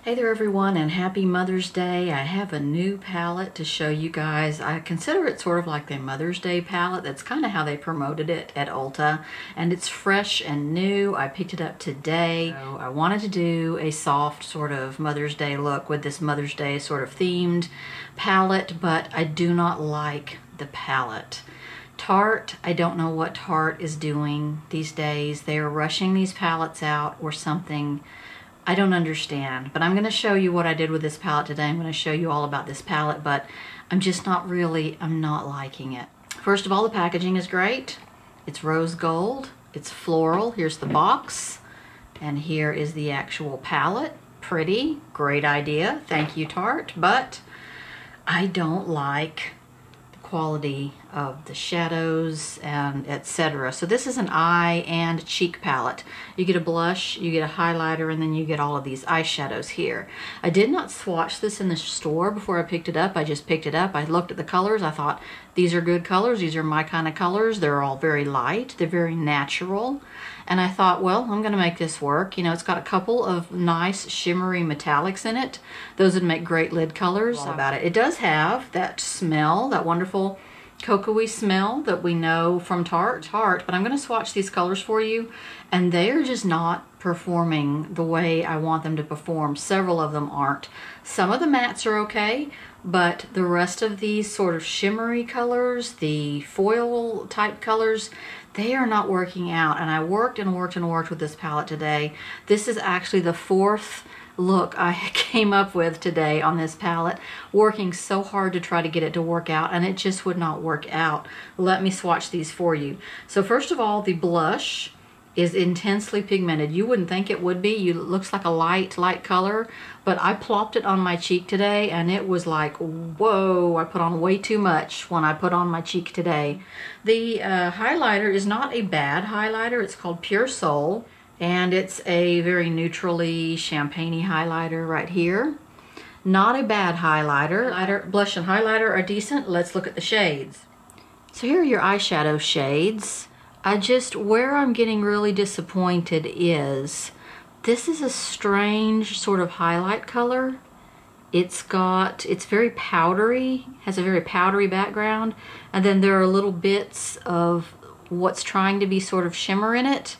Hey there everyone, and happy Mother's Day. I have a new palette to show you guys. I consider it sort of like the Mother's Day palette. That's kind of how they promoted it at Ulta, and it's fresh and new. I picked it up today. So I wanted to do a soft sort of Mother's Day look with this Mother's Day sort of themed palette, but I do not like the palette. Tarte, I don't know what Tarte is doing these days. They are rushing these palettes out or something. I don't understand, but I'm going to show you what I did with this palette today. I'm going to show you all about this palette, but I'm not liking it. First of all, the packaging is great. It's rose gold, it's floral. Here's the box, and here is the actual palette. Pretty, great idea. Thank you, Tarte, but I don't like quality of the shadows and etc. So this is an eye and cheek palette. You get a blush, you get a highlighter, and then you get all of these eyeshadows here. I did not swatch this in the store before I picked it up. I just picked it up. I looked at the colors. I thought, these are good colors. These are my kind of colors. They're all very light. They're very natural. And I thought, well, I'm going to make this work. You know, it's got a couple of nice shimmery metallics in it. Those would make great lid colors. About it. It does have that smell, that wonderful cocoa-y smell that we know from Tarte, but I'm going to swatch these colors for you, and they are just not performing the way I want them to perform. Several of them aren't. Some of the mattes are okay, but the rest of these sort of shimmery colors, the foil type colors, they are not working out. And I worked and worked and worked with this palette today. This is actually the fourth look I came up with today on this palette, working so hard to try to get it to work out, and it just would not work out. Let me swatch these for you. So first of all, the blush is intensely pigmented. You wouldn't think it would be. It looks like a light color, but I plopped it on my cheek today and it was like, whoa, I put on way too much when I put on my cheek today. The highlighter is not a bad highlighter. It's called Pure Soul, and it's a very neutrally champagne-y highlighter right here. Not a bad highlighter. Blush and highlighter are decent. Let's look at the shades. So here are your eyeshadow shades. Where I'm getting really disappointed is, this is a strange sort of highlight color. It's very powdery, has a very powdery background, and then there are little bits of what's trying to be sort of shimmer in it,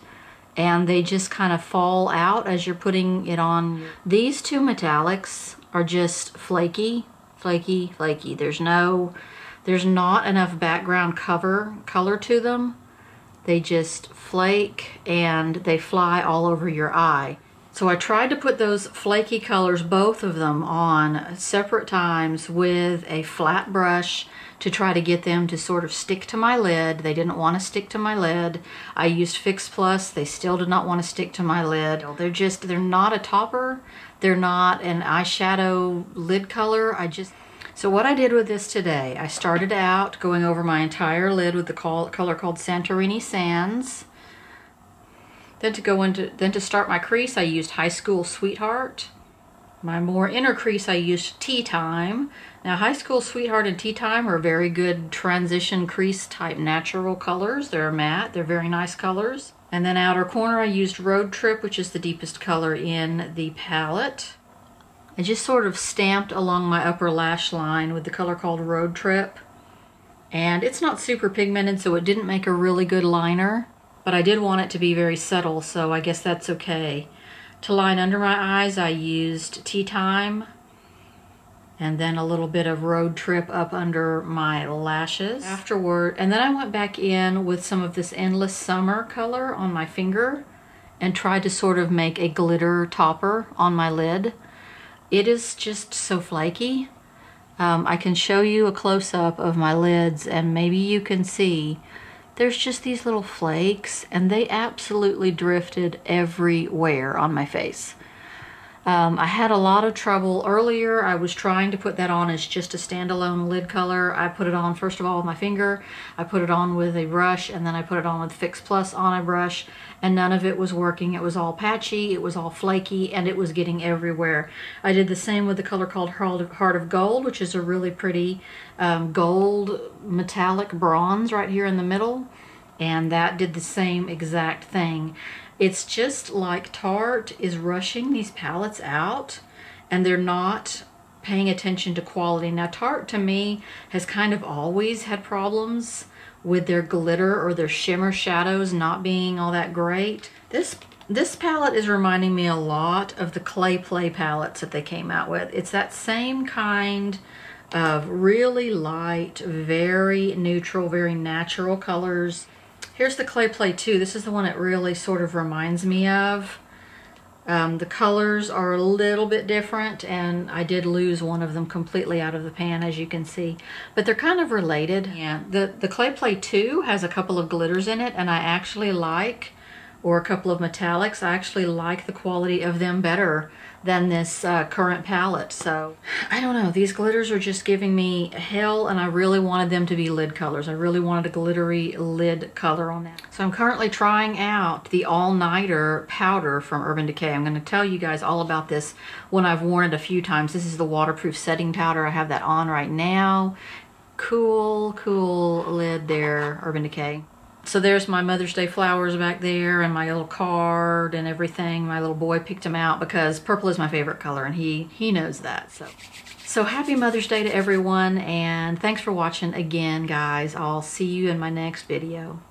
and they just kind of fall out as you're putting it on. These two metallics are just flaky, flaky, flaky. There's not enough background color to them. They just flake and they fly all over your eye. So I tried to put those flaky colors, both of them, on separate times with a flat brush to try to get them to sort of stick to my lid. They didn't want to stick to my lid. I used Fix Plus. They still did not want to stick to my lid. They're not a topper. They're not an eyeshadow lid color. So what I did with this today, I started out going over my entire lid with the color called Santorini Sands. Then to start my crease, I used High School Sweetheart. My more inner crease, I used Tea Time. Now, High School Sweetheart and Tea Time are very good transition crease type natural colors. They're matte, they're very nice colors. And then outer corner, I used Road Trip, which is the deepest color in the palette. I just sort of stamped along my upper lash line with the color called Road Trip. And it's not super pigmented, so it didn't make a really good liner, but I did want it to be very subtle, so I guess that's okay. To line under my eyes, I used Tea Time, and then a little bit of Road Trip up under my lashes afterward. And then I went back in with some of this Endless Summer color on my finger and tried to sort of make a glitter topper on my lid. It is just so flaky. I can show you a close-up of my lids and maybe you can see there's just these little flakes, and they absolutely drifted everywhere on my face. I had a lot of trouble earlier. I was trying to put that on as just a standalone lid color. I put it on first of all with my finger, I put it on with a brush, and then I put it on with Fix Plus on a brush, and none of it was working. It was all patchy, it was all flaky, and it was getting everywhere. I did the same with the color called Heart of Gold, which is a really pretty gold metallic bronze right here in the middle, and that did the same exact thing. It's just like Tarte is rushing these palettes out. and they're not paying attention to quality. Now, Tarte to me has kind of always had problems with their glitter or their shimmer shadows not being all that great. This palette is reminding me a lot of the Clay Play palettes that they came out with. It's that same kind of really light, very neutral, very natural colors. Here's the Clay Play 2. This is the one it really sort of reminds me of. The colors are a little bit different, and I did lose one of them completely out of the pan, as you can see. But they're kind of related. Yeah, the Clay Play 2 has a couple of glitters in it, and I actually like, or a couple of metallics, I actually like the quality of them better than this current palette. So I don't know, these glitters are just giving me hell, and I really wanted them to be lid colors. I really wanted a glittery lid color on that. So I'm currently trying out the all-nighter powder from Urban Decay. I'm going to tell you guys all about this when I've worn it a few times. This is the waterproof setting powder. I have that on right now. Cool lid there, Urban Decay. So there's my Mother's Day flowers back there, and my little card and everything. My little boy picked them out because purple is my favorite color, and he knows that. So happy Mother's Day to everyone, and thanks for watching again, guys. I'll see you in my next video.